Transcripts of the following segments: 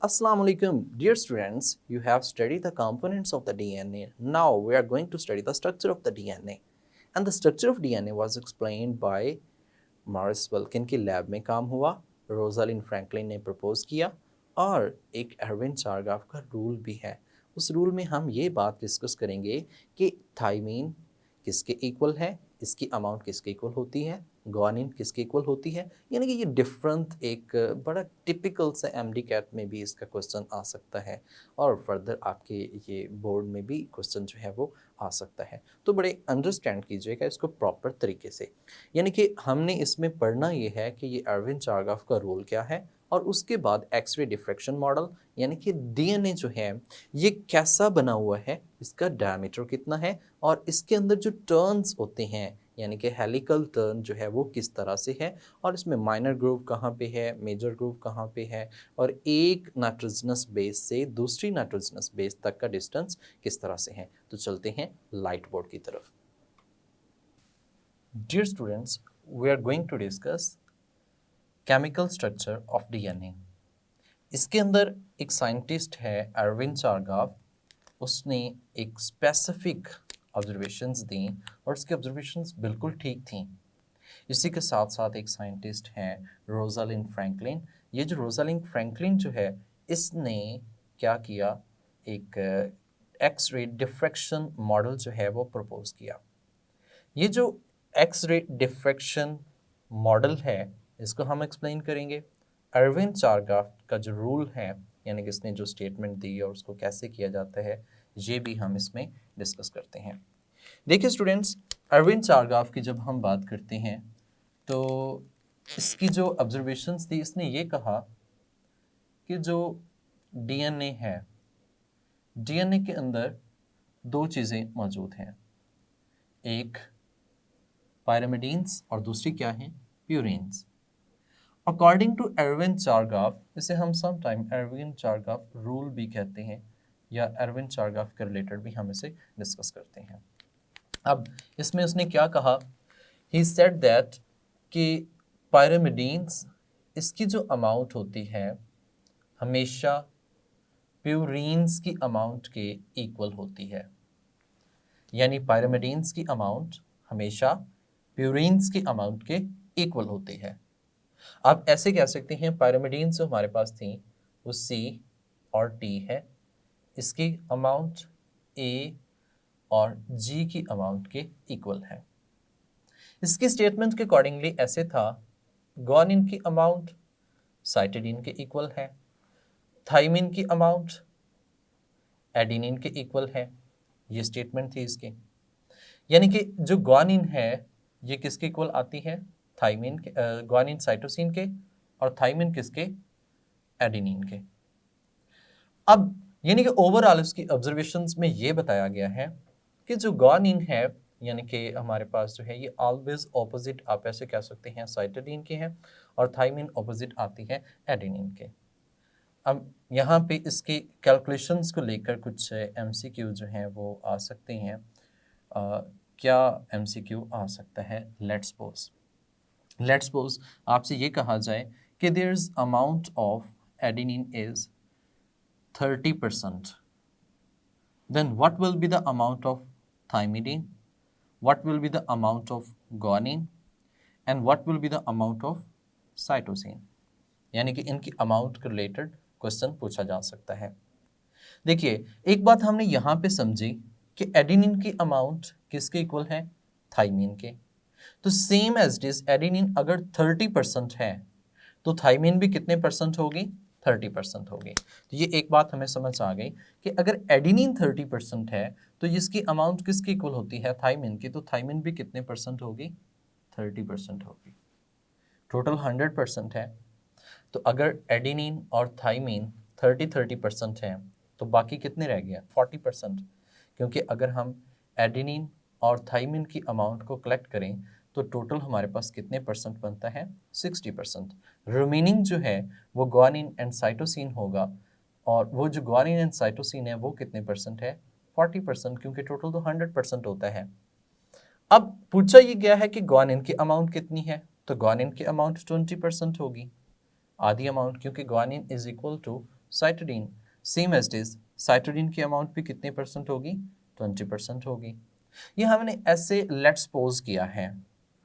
Assalamu alaikum, dear students. You have studied the components of the DNA. Now we are going to study the structure of the DNA. And the structure of DNA was explained by Maurice Wilkins की lab में काम हुआ, Rosalind Franklin ने propose किया और एक Irwin चारगाफ का rule भी है। उस रूल में हम ये बात डिस्कस करेंगे कि थाइमीन किसके इक्वल है, इसकी अमाउंट किसके इक्वल होती है, ग्वानिन किसके इक्वल होती है। यानी कि ये डिफरेंट एक बड़ा टिपिकल सा एमडी कैट में भी इसका क्वेश्चन आ सकता है और फर्दर आपके ये बोर्ड में भी क्वेश्चन जो है वो आ सकता है। तो बड़े अंडरस्टैंड कीजिएगा इसको प्रॉपर तरीके से। यानी कि हमने इसमें पढ़ना ये है कि ये एरविन चारगाफ का रोल क्या है और उसके बाद एक्सरे डिफ्रैक्शन मॉडल यानी कि डीएनए जो है ये कैसा बना हुआ है, इसका डायमीटर कितना है और इसके अंदर जो टर्न्स होते हैं यानी कि हेलिकल टर्न जो है वो किस तरह से है और इसमें माइनर ग्रूव कहाँ पे है, मेजर ग्रूव कहाँ पे है और एक नाइट्रोजनस बेस से दूसरी नाइट्रोजनस बेस तक का डिस्टेंस किस तरह से है। तो चलते हैं लाइट बोर्ड की तरफ। Dear students, we are going to discuss chemical structure of DNA. इसके अंदर एक साइंटिस्ट है एरविन चारगाफ, उसने एक स्पेसिफिक ऑब्जर्वेशंस दी और उसकी ऑब्जर्वेशंस बिल्कुल ठीक थी। इसी के साथ साथ एक साइंटिस्ट है रोजालिन फ्रैंकलिन। ये जो रोजालिन फ्रैंकलिन जो है इसने क्या किया, एक एक्स-रे डिफ्रैक्शन मॉडल जो है वो प्रपोज किया। ये जो एक्स-रे डिफ्रैक्शन मॉडल है इसको हम एक्सप्लेन करेंगे। एरविन चारगाफ का जो रूल है यानी कि इसने जो स्टेटमेंट दी और उसको कैसे किया जाता है ये भी हम इसमें डिस्कस करते हैं। देखिए स्टूडेंट्स, एरविन चारगाफ की जब हम बात करते हैं तो इसकी जो ऑब्जर्वेशंस थी, इसने ये कहा कि जो डीएनए है, डीएनए के अंदर दो चीज़ें मौजूद हैं, एक पायरामिडीन्स और दूसरी क्या है, purines. According to Erwin Chargaff, इसे हम समटाइम एरविन चारगाफ रूल भी कहते हैं या एरविन चारगाफ के रिलेटेड भी हम इसे डिस्कस करते हैं। अब इसमें उसने क्या कहा, ही सेड दैट कि पायरामिडीन्स इसकी जो अमाउंट होती है हमेशा प्यूरिन्स की अमाउंट के इक्वल होती है। यानी पायरामिडीन्स की अमाउंट हमेशा प्यूरिन्स की अमाउंट के इक्वल होती है। आप ऐसे कह सकते हैं पायरामिडीन्स जो हमारे पास थी वो C और T है, इसकी अमाउंट A और G की अमाउंट के इक्वल है। इसकी स्टेटमेंट के अकॉर्डिंगली ऐसे था, ग्वानिन की अमाउंट साइटिडीन के इक्वल है, थाइमिन की अमाउंट एडिनिन के इक्वल है। ये स्टेटमेंट थी इसकी। यानी कि जो ग्वानिन है ये किसके इक्वल आती है, थाइमिन के, ग्वानिन साइटोसिन के और थाइमिन किसके, एडिनिन के। अब यानी कि ओवरऑल उसकी ऑब्जर्वेशंस में ये बताया गया है कि जो ग्वानिन है यानी कि हमारे पास जो है ये ऑलवेज ऑपोजिट, आप ऐसे कह सकते हैं, साइटोसिन के हैं और थाइमिन ऑपोजिट आती है एडिनिन के। अब यहाँ पे इसके कैलकुलेशंस को लेकर कुछ एमसीक्यू जो हैं वो आ सकते हैं। क्या एमसीक्यू आ सकता है, लेट्स सपोज आपसे ये कहा जाए कि there is amount of adenine is 30%, then what will be the amount of thymidine, what will be the amount of guanine and what will be the amount of cytosine। यानी कि इनकी amount के related question पूछा जा सकता है। देखिए एक बात हमने यहाँ पे समझी कि एडेनिन की अमाउंट किसके इक्वल है, थाइमिन के। तो same as it is adenine अगर 30% है तो थाइमिन भी कितने परसेंट होगी, 30% होगी। तो ये एक बात हमें समझ आ गई कि अगर एडेनिन 30% है तो इसकी अमाउंट किसकी इक्वल होती है, थाइमिन की। तो थाइमिन भी कितने परसेंट होगी, 30% होगी। टोटल 100% है, तो अगर एडेनिन और थाइमिन 30% है तो बाकी कितने रह गया, 40%। क्योंकि अगर हम एडेनिन और थाइमिन की अमाउंट को कलेक्ट करें तो टोटल हमारे पास कितने परसेंट बनता है, 60%। रिमेनिंग जो है वो ग्वानिन एंड साइटोसिन होगा और वो जो ग्वानिन एंड साइटोसिन है वो कितने परसेंट है, 40%, क्योंकि टोटल तो 100% होता है। अब पूछा ये गया है कि ग्वानिन की अमाउंट कितनी है, तो ग्वानिन की अमाउंट 20% होगी, आधी अमाउंट, क्योंकि guanine is equal to cytosine, same as it is cytosine की अमाउंट भी कितने परसेंट होगी, 20% होगी। ये हमने ऐसे लेट्स सपोज किया है।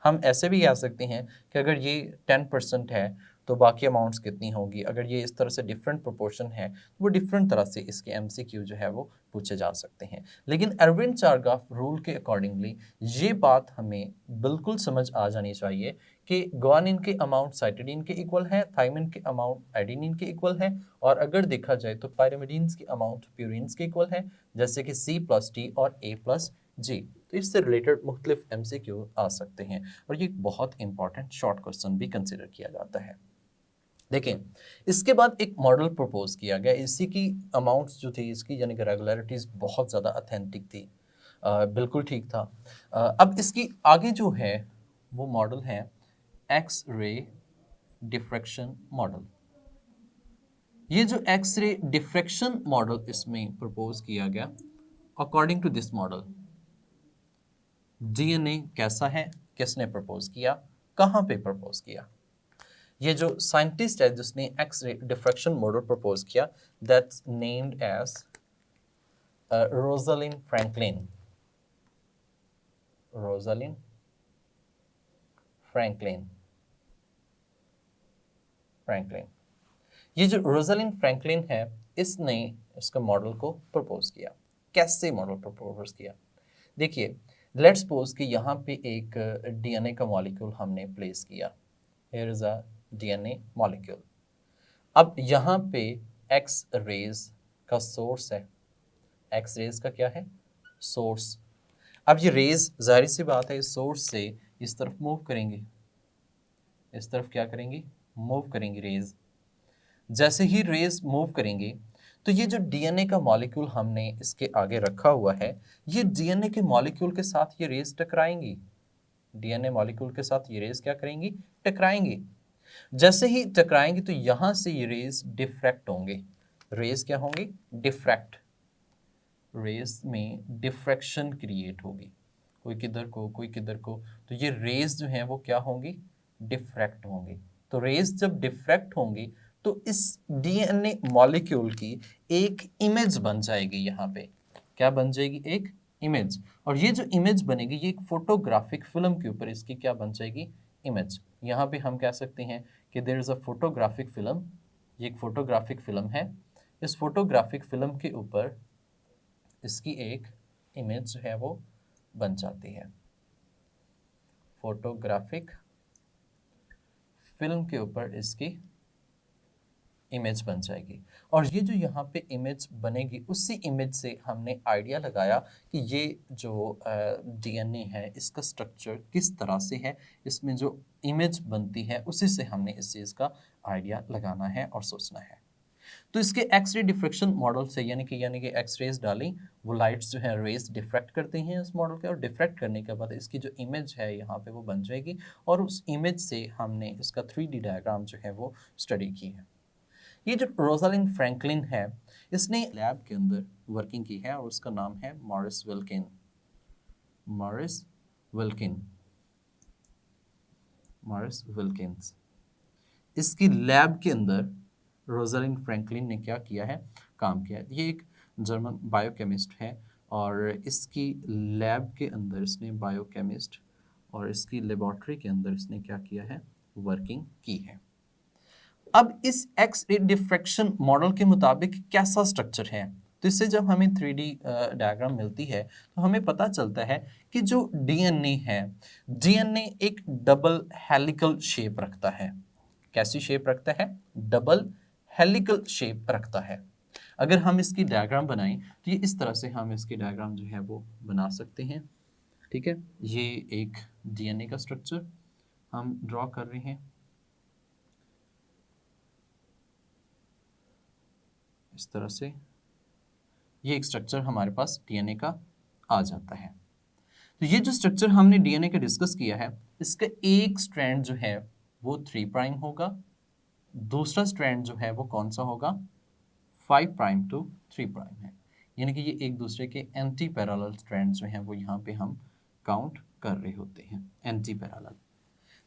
हम ऐसे भी कह सकते हैं कि अगर ये 10% है तो बाकी अमाउंट्स कितनी होगी। अगर ये इस तरह से डिफरेंट प्रोपोर्शन है तो वो डिफरेंट तरह से इसके एमसीक्यू जो है वो पूछे जा सकते हैं। लेकिन एरविन चारगाफ रूल के अकॉर्डिंगली ये बात हमें बिल्कुल समझ आ जानी चाहिए कि ग्वानिन के अमाउंट साइटोडिन के इक्वल है, थायमिन के अमाउंट एडेनिन के इक्वल है, और अगर देखा जाए तो पायरिमिडीन्स के अमाउंट प्यूरिन्स के इक्वल है, जैसे कि C+D और A+G। तो इससे रिलेटेड मुख्तलिफ एमसीक्यू आ सकते हैं और ये एक बहुत इंपॉर्टेंट शॉर्ट क्वेश्चन भी कंसिडर किया जाता है। देखें, इसके बाद एक मॉडल प्रपोज किया गया। इसी की अमाउंट्स जो थी इसकी यानी कि रेगुलरिटीज़ बहुत ज़्यादा अथेंटिक थी, बिल्कुल ठीक था। अब इसकी आगे जो है वो मॉडल है एक्स रे डिफ्रैक्शन मॉडल। ये जो एक्स रे डिफ्रैक्शन मॉडल इसमें प्रपोज किया गया, according to this model DNA कैसा है, किसने प्रपोज किया, कहाँ पे प्रपोज किया। ये जो साइंटिस्ट है जिसने X ray diffraction model propose किया, that's named as Rosalind Franklin. Rosalind Franklin Franklin ये जो रोजालिन फ्रैंकलिन है इसने इसका मॉडल को प्रपोज किया। कैसे मॉडल प्रपोज किया, देखिए लेट्स सपोज कि यहाँ पे एक डीएनए का मॉलिक्यूल हमने प्लेस किया। Here is a DNA molecule. अब यहाँ पे एक्स रेज का सोर्स है। एक्स रेज का क्या है, सोर्स। अब ये रेज जाहिर सी बात है इस सोर्स से इस तरफ मूव करेंगे, इस तरफ क्या करेंगे, मूव करेंगे रेज। जैसे ही रेज मूव करेंगे तो ये जो डीएनए का मॉलिक्यूल हमने इसके आगे रखा हुआ है, ये डीएनए के मॉलिक्यूल के साथ ये रेज टकराएंगी। डीएनए मॉलिक्यूल के साथ ये रेज क्या करेंगी, टकराएंगी। जैसे ही टकराएंगे तो यहां से ये रेज डिफ्रैक्ट होंगे। रेज क्या होंगी, डिफ्रैक्ट। रेज में डिफ्रैक्शन क्रिएट होगी, कोई किधर को कोई किधर को, तो ये रेज जो हैं वो क्या होंगी, डिफ्रैक्ट होंगी। तो रेज जब डिफ्रैक्ट होंगी तो इस डीएनए मॉलिक्यूल की एक इमेज बन जाएगी। यहाँ पे क्या बन जाएगी, एक इमेज। और ये जो इमेज बनेगी ये एक फोटोग्राफिक फिल्म के ऊपर इसकी क्या बन जाएगी, इमेज। यहाँ पे हम कह सकते हैं कि there is a photographic film. ये एक फोटोग्राफिक फिल्म है। इस फोटोग्राफिक फिल्म के ऊपर इसकी एक इमेज जो है वो बन जाती है। फोटोग्राफिक फिल्म के ऊपर इसकी इमेज बन जाएगी। और ये जो यहाँ पे इमेज बनेगी उसी इमेज से हमने आइडिया लगाया कि ये जो डीएनए है इसका स्ट्रक्चर किस तरह से है, इसमें जो इमेज बनती है उसी से हमने इस चीज़ का आइडिया लगाना है और सोचना है। तो इसके एक्स रे डिफ्रैक्शन मॉडल से यानी कि एक्स रेज डाली, वो लाइट्स जो है रेज डिफ्रैक्ट करते हैं इस मॉडल के, और डिफ्रैक्ट करने के बाद इसकी जो इमेज है यहाँ पे वो बन जाएगी। और उस इमेज से हमने इसका 3D डायग्राम जो है वो स्टडी की है। ये जो रोजालिन फ्रैंकलिन है इसने लैब के अंदर वर्किंग की है और उसका नाम है Morris Wilkin. Morris Wilkin, Morris Wilkins. इसकी लैब के अंदर रोजालिन फ्रैंकलिन ने क्या किया है, काम किया है। ये एक जर्मन बायोकेमिस्ट है और इसकी लैब के अंदर इसने बायोकेमिस्ट और इसकी लेबोरेटरी के अंदर इसने क्या किया है, वर्किंग की है। अब इस एक्स रे डिफ्रैक्शन मॉडल के मुताबिक कैसा स्ट्रक्चर है, तो इससे जब हमें 3D डायग्राम मिलती है तो हमें पता चलता है कि जो डीएनए है, डीएनए एक डबल हेलिकल शेप रखता है। कैसी शेप रखता है, डबल हेलिकल शेप रखता है। अगर हम इसकी डायग्राम बनाएं तो ये इस तरह से हम इसकी डायग्राम जो है वो बना सकते हैं। ठीक है, ये एक डीएनए का स्ट्रक्चर हम ड्रॉ कर रहे हैं इस तरह से। ये एक स्ट्रक्चर हमारे पास डीएनए का आ जाता है। तो ये जो स्ट्रक्चर हमने डीएनए का डिस्कस किया है, इसका एक स्ट्रैंड जो है वो 3 प्राइम होगा, दूसरा स्ट्रैंड जो है वो कौन सा होगा, 5 प्राइम टू 3 प्राइम है। यानी कि ये एक दूसरे के एंटी पैरेलल स्ट्रैंड जो हैं वो यहाँ पे हम काउंट कर रहे होते हैं, एंटी पैरेलल।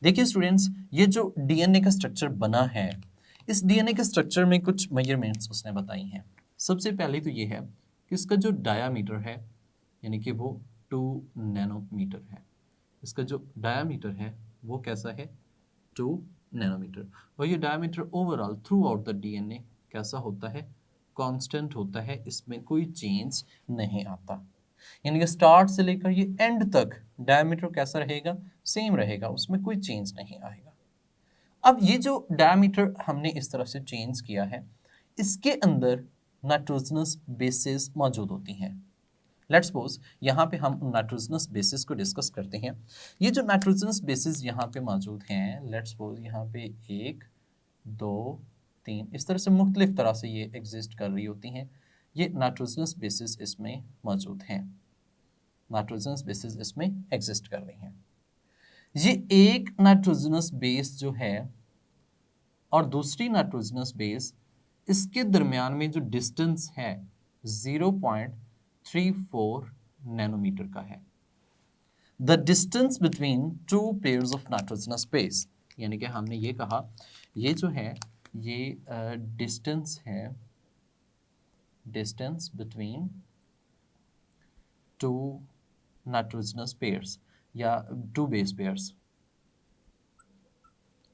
देखिए स्टूडेंट्स, ये जो डीएनए का स्ट्रक्चर बना है इस डीएनए के स्ट्रक्चर में कुछ मेजरमेंट्स उसने बताई हैं। सबसे पहले तो ये है कि इसका जो डायामीटर है यानी कि वो 2 नैनोमीटर है। इसका जो डायामीटर है वो कैसा है, 2 नैनोमीटर। और ये diameter overall through out the DNA कैसा होता है, कांस्टेंट होता है, इसमें कोई चेंज नहीं आता। यानी कि स्टार्ट से लेकर ये एंड तक डायमीटर कैसा रहेगा, सेम रहेगा, उसमें कोई चेंज नहीं आएगा। अब ये जो डायमीटर हमने इस तरह से चेंज किया है, इसके अंदर नाइट्रोजनस बेसिस मौजूद होती हैं। लेट्स सपोज यहाँ पे हम नाइट्रोजनस बेसिस को डिस्कस करते हैं। ये जो नाइट्रोजनस बेसिस यहाँ पे मौजूद हैं, लेट्स सपोज यहाँ पे 1 2 3 इस तरह से मुख्तलिफ तरह से ये एग्जिस्ट कर रही होती हैं। ये नाइट्रोजनस बेसिस इसमें मौजूद हैं, नाइट्रोजनस बेसिस इसमें एग्जिस्ट कर रही हैं। ये एक नाइट्रोजनस बेस जो है और दूसरी नाइट्रोजनस बेस, इसके दरमियान में जो डिस्टेंस है 0.34 नैनोमीटर का है। The distance between two pairs of nitrogenous base, यानी कि हमने ये कहा ये जो है ये डिस्टेंस है, distance between two nitrogenous pairs या two base pairs,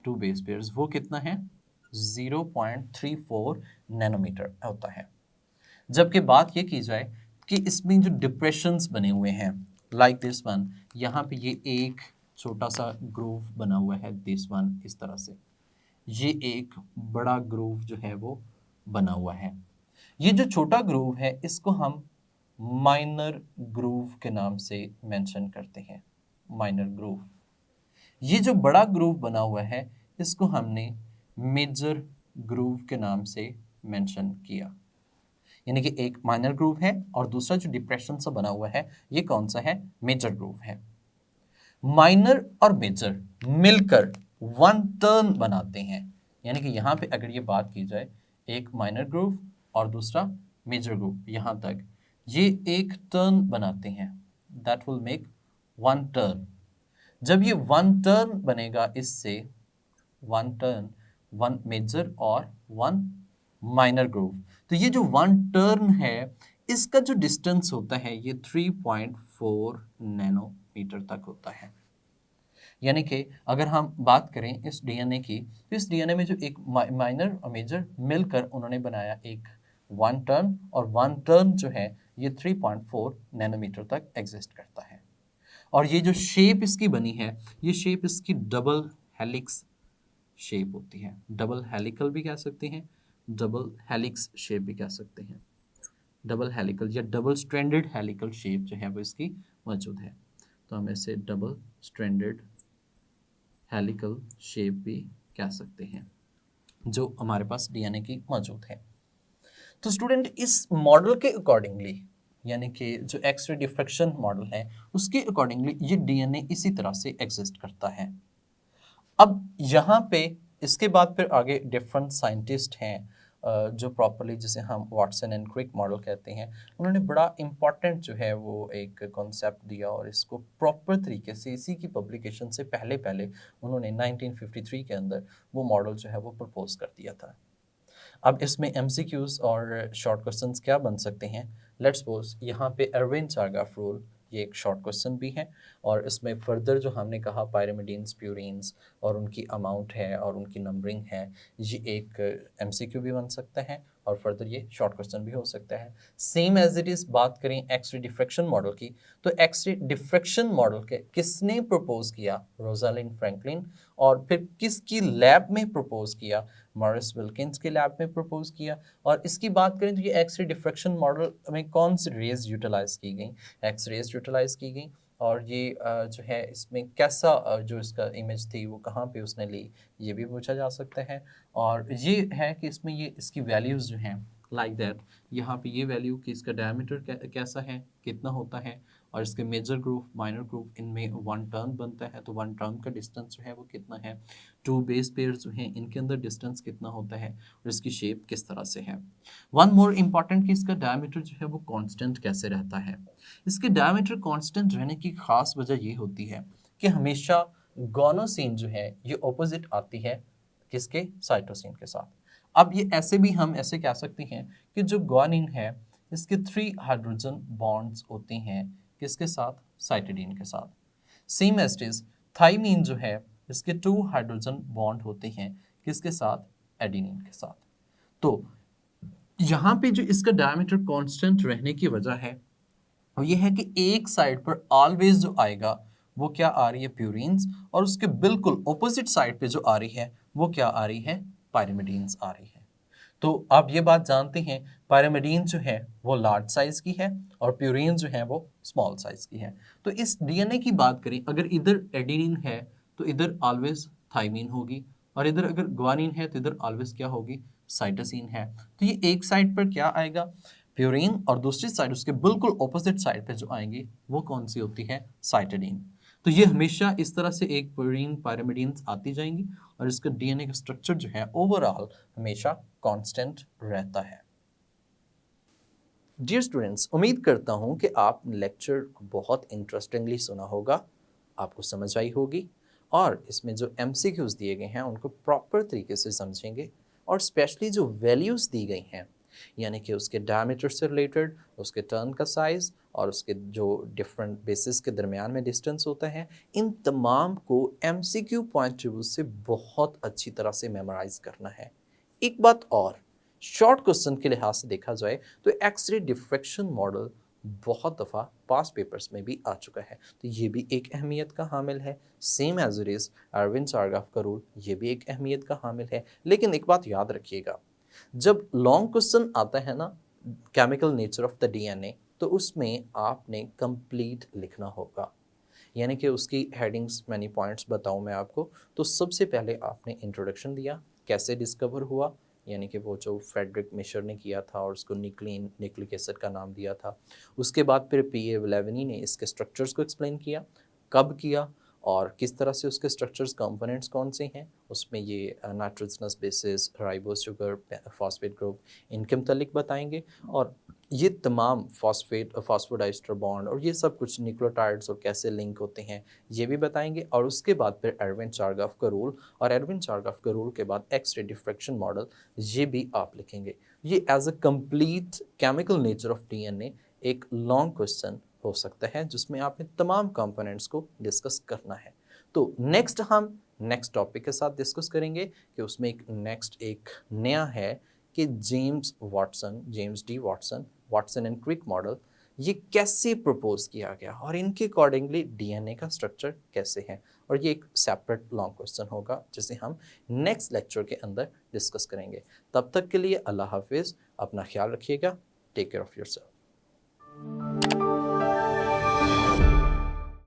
two base pairs वो कितना है, 0.34 नैनोमीटर होता है। जबकि बात ये की जाए कि इसमें जो डिप्रेशंस बने हुए हैं लाइक दिस वन, यहाँ पे ये एक छोटा सा ग्रूव बना हुआ है, दिस वन इस तरह से, ये एक बड़ा ग्रूव जो है वो बना हुआ है। ये जो छोटा ग्रूव है इसको हम माइनर ग्रूव के नाम से मेंशन करते हैं, माइनर ग्रूव। ये जो बड़ा ग्रूव बना हुआ है इसको हमने मेजर ग्रूव के नाम से मेंशन किया। यानी कि एक माइनर ग्रूव है और दूसरा जो डिप्रेशन सा बना हुआ है ये कौन सा है, मेजर ग्रूव है। माइनर और मेजर मिलकर वन टर्न बनाते हैं। यानी कि यहाँ पे अगर ये बात की जाए, एक माइनर ग्रूव और दूसरा मेजर ग्रूव, यहाँ तक ये एक टर्न बनाते हैं, that will make one turn. जब ये वन टर्न बनेगा, इससे वन टर्न, वन मेजर और वन माइनर ग्रूव, तो ये जो वन टर्न है इसका जो डिस्टेंस होता है ये 3.4 नैनोमीटर तक होता है। यानी कि अगर हम बात करें इस डीएनए की, तो इस डीएनए में जो एक माइनर और मेजर मिलकर उन्होंने बनाया एक वन टर्न, और वन टर्न जो है ये 3.4 नैनोमीटर तक एग्जिस्ट करता है। और ये जो शेप इसकी बनी है, ये शेप इसकी डबल हेलिक्स शेप होती है, डबल हेलिकल भी कह सकते हैं, डबल हेलिक्स शेप भी कह सकते हैं। डबल हेलिकल या डबल स्ट्रैंडेड हेलिकल शेप जो है वो इसकी मौजूद है, तो हम इसे डबल स्ट्रैंडेड हेलिकल शेप भी कह सकते हैं जो हमारे पास डीएनए की मौजूद है। तो स्टूडेंट इस मॉडल के अकॉर्डिंगली, यानी कि जो एक्सरे डिफ्रैक्शन मॉडल है उसके अकॉर्डिंगली ये डीएनए इसी तरह से एग्जिस्ट करता है। अब यहाँ पे इसके बाद फिर आगे डिफरेंट साइंटिस्ट हैं जो प्रॉपरली, जिसे हम वाटसन एंड क्रिक मॉडल कहते हैं, उन्होंने बड़ा इम्पॉर्टेंट जो है वो एक कॉन्सेप्ट दिया और इसको प्रॉपर तरीके से इसी की पब्लिकेशन से पहले पहले उन्होंने 1953 के अंदर वो मॉडल जो है वो प्रपोज कर दिया था। अब इसमें एमसीक्यूज और शॉर्ट क्वेश्चंस क्या बन सकते हैं, लेट्स सपोज यहाँ पे एरविन चारगाफ रूल, ये एक शॉर्ट क्वेश्चन भी है, और इसमें फर्दर जो हमने कहा पायरिमिडीन्स, प्यूरिन्स और उनकी अमाउंट है और उनकी नंबरिंग है, ये एक एमसीक्यू भी बन सकता है और फर्दर ये शॉर्ट क्वेश्चन भी हो सकता है। सेम एज इट इज़ बात करें एक्सरे डिफ्रैक्शन मॉडल की, तो एक्सरे डिफ्रैक्शन मॉडल के किसने प्रपोज किया, रोजालिंड फ्रैंकलिन, और फिर किसकी लैब में प्रपोज किया, मॉरिस विल्किंस के लैब में प्रपोज किया। और इसकी बात करें तो ये एक्सरे डिफ्रैक्शन मॉडल में कौन सी रेज यूटिलाइज की गई, एक्स रेज यूटिलाइज की गई, और ये जो है इसमें कैसा जो इसका इमेज थी वो कहाँ पे उसने ली, ये भी पूछा जा सकता है। और ये है कि इसमें ये इसकी वैल्यूज़ जो हैं लाइक दैट, यहाँ पे ये वैल्यू कि इसका डायमीटर कैसा है, कितना होता है, और इसके मेजर ग्रूव, माइनर ग्रूव, इनमें वन टर्न बनता है, तो वन टर्न का डिस्टेंस जो है वो कितना है, टू बेस पेयर जो हैं इनके अंदर डिस्टेंस कितना होता है, और इसकी शेप किस तरह से है। वन मोर इम्पॉर्टेंट कि इसका डायमीटर जो है वो कांस्टेंट कैसे रहता है। इसके डायमीटर कांस्टेंट रहने की खास वजह ये होती है कि हमेशा गोनोसिन जो है ये ऑपोजिट आती है किसके, साइटोसिन के साथ। अब ये ऐसे भी हम ऐसे कह सकते हैं कि जो ग्वानिन है इसके 3 हाइड्रोजन बॉन्ड्स होते हैं किसके साथ, साइटिडीन के साथ। Same as it is thymine जो है इसके 2 हाइड्रोजन बॉन्ड होते हैं किसके साथ, एडेनिन के साथ। तो यहाँ पे जो इसका डायमीटर कांस्टेंट रहने की वजह है वो ये है कि एक साइड पर ऑलवेज जो आएगा वो क्या आ रही है, प्यूरीन्स, और उसके बिल्कुल ऑपोजिट साइड पे जो आ रही है वो क्या आ रही है, पायरिमिडीन्स आ रही है। तो आप ये बात जानते हैं पायरिमिडीन जो है वो लार्ज साइज की है और प्यूरीन जो है वो स्मॉल साइज की है। तो इस डीएनए की बात करें, अगर इधर एडेनिन है तो इधर ऑलवेज थाइमीन होगी, और इधर अगर ग्वानिन है तो इधर ऑलवेज क्या होगी, साइटोसिन है। तो ये एक साइड पर क्या आएगा, प्यूरीन, और दूसरी साइड उसके बिल्कुल ऑपोजिट साइड पे जो आएंगे वो कौन सी होती है, साइटिडीन। तो ये हमेशा इस तरह से एक प्यूरीन पायरिमिडीन्स आती जाएंगी और इसका डीएनए का स्ट्रक्चर जो है ओवरऑल हमेशा कांस्टेंट रहता है। डियर स्टूडेंट्स, उम्मीद करता हूँ कि आप लेक्चर को बहुत इंटरेस्टिंगली सुना होगा, आपको समझ आई होगी, और इसमें जो एमसीक्यूज दिए गए हैं उनको प्रॉपर तरीके से समझेंगे, और स्पेशली जो वैल्यूज़ दी गई हैं यानी कि उसके डायमीटर से रिलेटेड, उसके टर्न का साइज़ और उसके जो डिफरेंट बेसिस के दरमियान में डिस्टेंस होता है, इन तमाम को एमसीक्यू पॉइंट ऑफ व्यू से बहुत अच्छी तरह से मेमोराइज करना है। एक बात और, शॉर्ट क्वेश्चन के लिहाज से देखा जाए तो एक्सरे डिफ्रैक्शन मॉडल बहुत दफ़ा पास पेपर्स में भी आ चुका है, तो ये भी एक अहमियत का हामिल है। Same as it is Erwin Chargaff का रूल, ये भी एक अहमियत का हामिल है। लेकिन एक बात याद रखिएगा, जब लॉन्ग क्वेश्चन आता है ना, chemical nature of the DNA, तो उसमें आपने कंप्लीट लिखना होगा, यानी कि उसकी हेडिंग्स मैनी पॉइंट्स बताऊं मैं आपको। तो सबसे पहले आपने इंट्रोडक्शन दिया, कैसे डिस्कवर हुआ, यानी कि वो जो फ्रेडरिक मिशर ने किया था और उसको न्यूक्लिक एसिड का नाम दिया था। उसके बाद फिर पी.ए. व्लेवेनी ने इसके स्ट्रक्चर्स को एक्सप्लेन किया, कब किया और किस तरह से उसके स्ट्रक्चर्स, कंपोनेंट्स कौन से हैं, उसमें ये nitrogenous bases, ribose sugar, phosphate group, इनके मुतालिक बताएंगे। और ये तमाम फॉस्फोडाइस्टर बॉन्ड और ये सब कुछ न्यूक्लियोटाइड्स और कैसे लिंक होते हैं ये भी बताएंगे। और उसके बाद फिर एरविन चारगाफ का रूल, और एरविन चारगाफ के रूल के बाद एक्स-रे डिफ्रैक्शन मॉडल, ये भी आप लिखेंगे। ये as a complete chemical nature of DNA एक लॉन्ग क्वेश्चन हो सकता है जिसमें आपने तमाम कंपोनेंट्स को डिस्कस करना है। तो नेक्स्ट हम नेक्स्ट टॉपिक के साथ डिस्कस करेंगे कि उसमें एक नया है कि James D Watson, Watson and Crick model, ये कैसे प्रपोज किया गया और इनके अकॉर्डिंगली डीएनए का स्ट्रक्चर कैसे है। और ये एक सेपरेट लॉन्ग क्वेश्चन होगा जिसे हम नेक्स्ट लेक्चर के अंदर डिस्कस करेंगे। तब तक के लिए अल्लाह हाफिज़, अपना ख्याल रखिएगा, टेक केयर ऑफ़ योरसेल्फ।